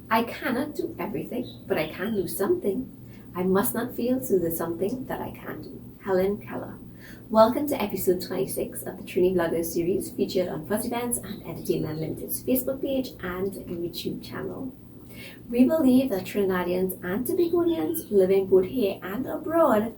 I cannot do everything, but I can do something. I must not fail to do something that I can do. Helen Keller. Welcome to episode 26 of the Trini Vlogger series featured on Fuzz Events and Entertainment Limited's Facebook page and YouTube channel. We believe that Trinidadians and Tobagonians living both here and abroad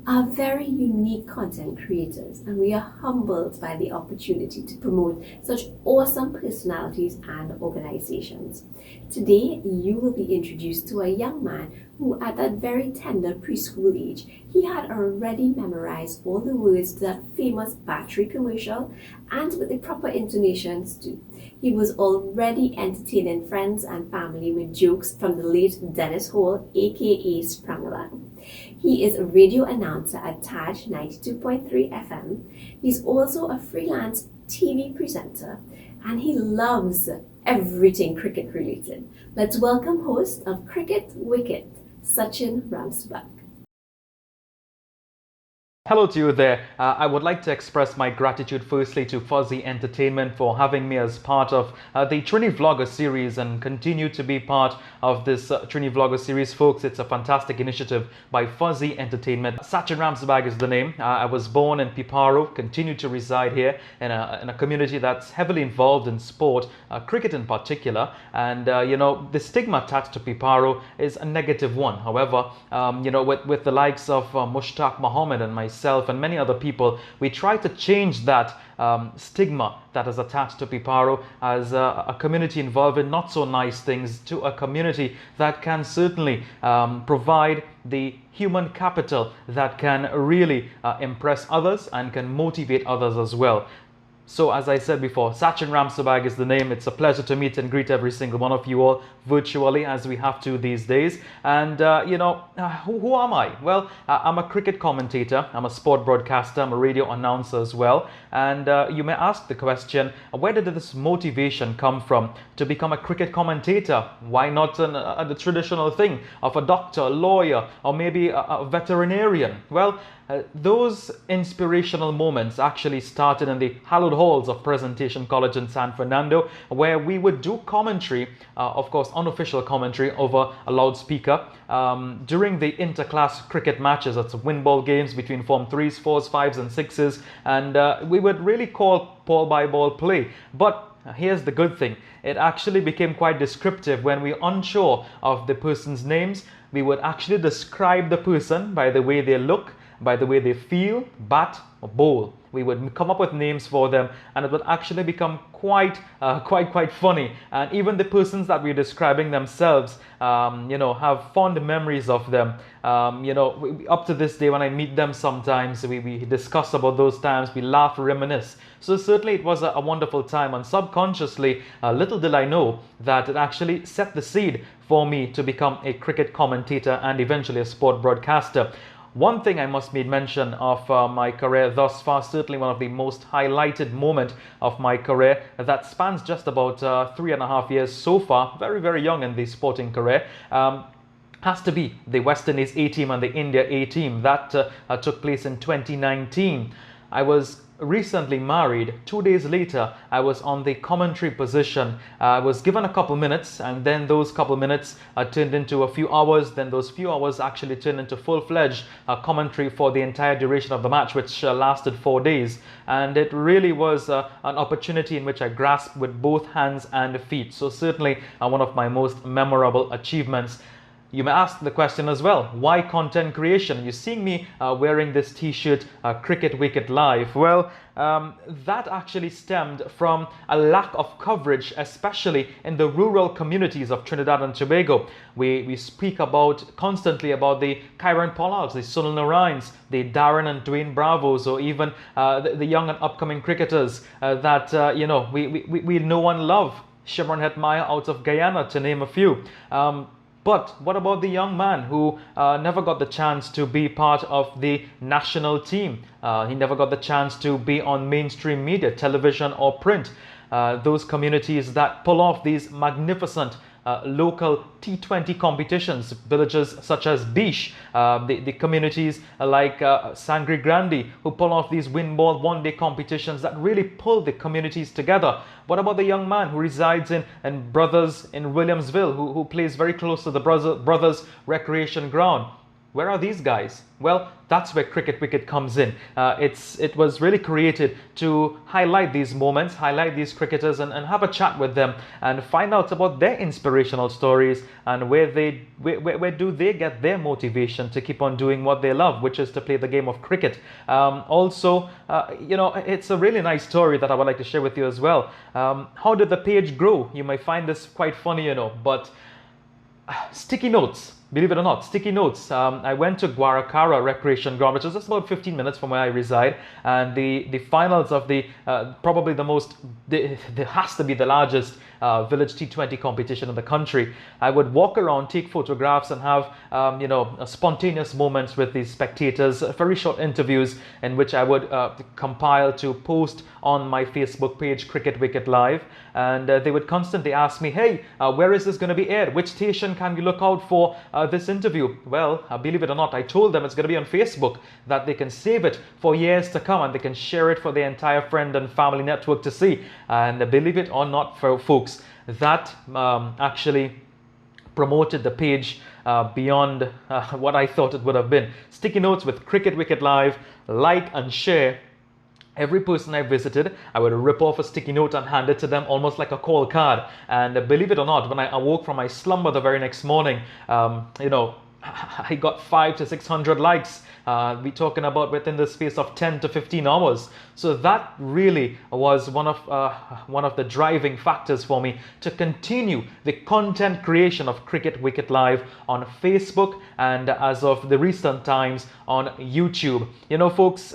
are very unique content creators, and we are humbled by the opportunity to promote such awesome personalities and organizations. Today, you will be introduced to a young man who, at that very tender preschool age, he had already memorized all the words to that famous battery commercial, and with the proper intonations too. He was already entertaining friends and family with jokes from the late Dennis Hall, aka Sprangalang. He is a radio announcer at Taj 92.3 FM. He's also a freelance TV presenter, and he loves everything cricket related. Let's welcome host of Cricket Wicket, Sachin Ramsubhag. Hello to you there. I would like to express my gratitude firstly to Fuzzy Entertainment for having me as part of the Trini Vlogger series and continue to be part of this Trini Vlogger series. Folks, it's a fantastic initiative by Fuzzy Entertainment. Sachin Ramsubhag is the name. I was born in Piparo, continue to reside here in a community that's heavily involved in sport, cricket in particular. And, the stigma attached to Piparo is a negative one. However, with the likes of Mushtaq Mohammed and myself and many other people, we try to change that stigma that is attached to Piparo as a community involved in not so nice things to a community that can certainly provide the human capital that can really impress others and can motivate others as well. So as I said before, Sachin Ramsubhag is the name. It's a pleasure to meet and greet every single one of you all virtually as we have to these days. And, who am I? Well, I'm a cricket commentator. I'm a sport broadcaster. I'm a radio announcer as well. And you may ask the question, where did this motivation come from to become a cricket commentator? Why not the traditional thing of a doctor, a lawyer, or maybe a veterinarian? Well, those inspirational moments actually started in the hallowed halls of Presentation College in San Fernando, where we would do commentary, of course unofficial commentary over a loudspeaker during the interclass cricket matches. That's win ball games between Form 3s, 4s, 5s and 6s, and we would really call ball by ball play. But here's the good thing, it actually became quite descriptive. When we're unsure of the person's names, we would actually describe the person by the way they look, by the way they feel, bat or bowl. We would come up with names for them, and it would actually become quite funny. And even the persons that we're describing themselves, have fond memories of them. Up to this day, when I meet them sometimes, we discuss about those times, we laugh, reminisce. So certainly it was a wonderful time, and subconsciously, little did I know that it actually set the seed for me to become a cricket commentator and eventually a sport broadcaster. One thing I must make mention of my career thus far, certainly one of the most highlighted moment of my career that spans just about 3.5 years so far, very, very young in the sporting career, has to be the West Indies A team and the India A team. That took place in 2019. I was recently married. 2 days later, I was on the commentary position. I was given a couple minutes, and then those couple minutes turned into a few hours. Then those few hours actually turned into full-fledged commentary for the entire duration of the match, which lasted 4 days. And it really was an opportunity in which I grasped with both hands and feet. So certainly one of my most memorable achievements. You may ask the question as well, why content creation? You're seeing me wearing this t-shirt, Cricket Wicket Live. Well, that actually stemmed from a lack of coverage, especially in the rural communities of Trinidad and Tobago. We speak constantly about the Kyron Pollards, the Sunil Narines, the Darren and Dwayne Bravos, or even the young and upcoming cricketers that we know and love. Shimron Hetmaya out of Guyana, to name a few. But what about the young man who never got the chance to be part of the national team? He never got the chance to be on mainstream media, television or print. Those communities that pull off these magnificent local T20 competitions, villages such as Bish, the communities like Sangre Grande, who pull off these win-ball one-day competitions that really pull the communities together. What about the young man who resides in Brothers in Williamsville, who plays very close to the Brothers Recreation Ground? Where are these guys? Well, that's where Cricket Wicket comes in. It was really created to highlight these moments, highlight these cricketers, and have a chat with them and find out about their inspirational stories and where do they get their motivation to keep on doing what they love, which is to play the game of cricket. Also, it's a really nice story that I would like to share with you as well. How did the page grow? You might find this quite funny, but sticky notes. Believe it or not, sticky notes. I went to Guaracara Recreation Ground, which is just about 15 minutes from where I reside, and the finals of the probably there has to be the largest village T20 competition in the country. I would walk around, take photographs, and have spontaneous moments with these spectators, very short interviews in which I would compile to post on my Facebook page, Cricket Wicket Live, and they would constantly ask me, hey, where is this going to be aired? Which station can we look out for this interview? Well, believe it or not, I told them it's going to be on Facebook, that they can save it for years to come and they can share it for their entire friend and family network to see. And believe it or not, for folks, that actually promoted the page beyond what I thought it would have been. Sticky notes with Cricket Wicket Live, like and share. Every person I visited, I would rip off a sticky note and hand it to them almost like a call card. And believe it or not, when I awoke from my slumber the very next morning, I got 500 to 600 likes. We're talking about within the space of 10 to 15 hours. So that really was one of the driving factors for me to continue the content creation of Cricket Wicket Live on Facebook and, as of the recent times, on YouTube. Folks,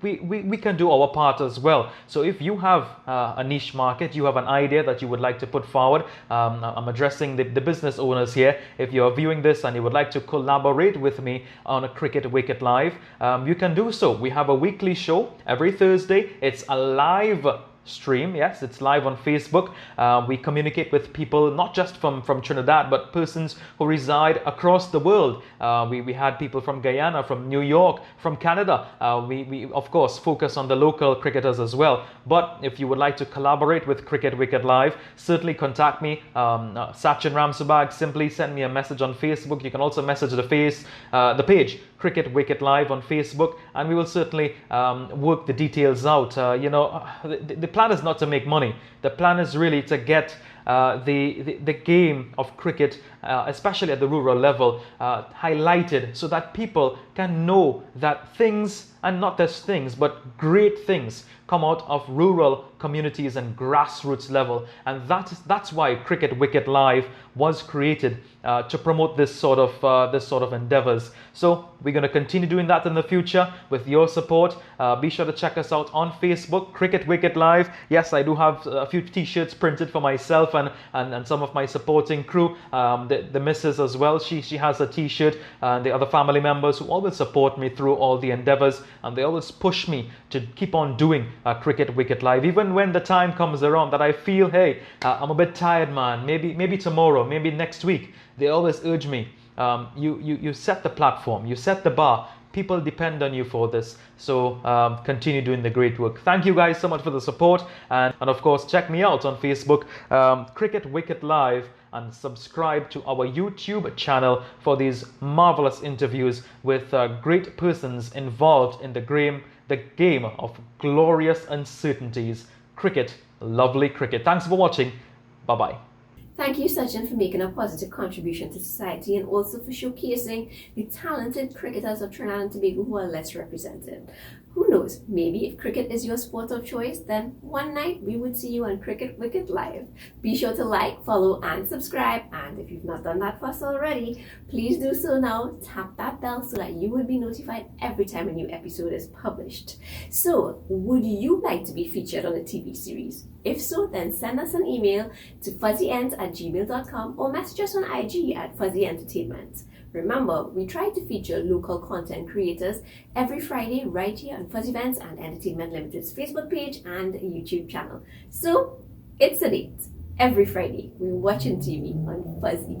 we can do our part as well. So if you have a niche market, you have an idea that you would like to put forward, I'm addressing the business owners here. If you're viewing this and you would like to collaborate with me on a Cricket Wicket Live, you can do so. We have a weekly show every Thursday. It's a live stream. Yes, it's live on Facebook. We communicate with people not just from Trinidad, but persons who reside across the world. We had people from Guyana, from New York, from Canada. We of course focus on the local cricketers as well. But if you would like to collaborate with Cricket Wicket Live, certainly contact me, Sachin Ramsubhag. Simply send me a message on Facebook. You can also message the page Cricket Wicket Live on Facebook, and we will certainly work the details out. The plan is not to make money. The plan is really to get the game of cricket, especially at the rural level, highlighted so that people can know that things, and not just things, but great things come out of rural communities and grassroots level. And that's why Cricket Wicket Live was created, to promote this sort of endeavors. So we're going to continue doing that in the future with your support. Be sure to check us out on Facebook, Cricket Wicket Live. Yes, I do have a few t-shirts printed for myself and some of my supporting crew. The missus as well, she has a t-shirt, and the other family members who always support me through all the endeavors, and they always push me to keep on doing Cricket Wicket Live, even when the time comes around that I feel, hey, I'm a bit tired, man, maybe tomorrow, maybe next week. They always urge me, you set the platform, you set the bar. People depend on you for this. So continue doing the great work. Thank you guys so much for the support. And of course, check me out on Facebook, Cricket Wicket Live, and subscribe to our YouTube channel for these marvelous interviews with great persons involved in the game of glorious uncertainties. Cricket, lovely cricket. Thanks for watching. Bye-bye. Thank you, Sachin, for making a positive contribution to society and also for showcasing the talented cricketers of Trinidad and Tobago who are less represented. Who knows, maybe if cricket is your sport of choice, then one night we would see you on Cricket Wicket Live. Be sure to like, follow and subscribe, and if you've not done that for us already, please do so now. Tap that bell so that you will be notified every time a new episode is published. So, would you like to be featured on a TV series? If so, then send us an email to fuzzyends@gmail.com or message us on IG at Fuzzy Entertainment. Remember, we try to feature local content creators every Friday right here on Fuzzy Events and Entertainment Limited's Facebook page and YouTube channel. So, it's a date. Every Friday, we're watching TV on Fuzzy.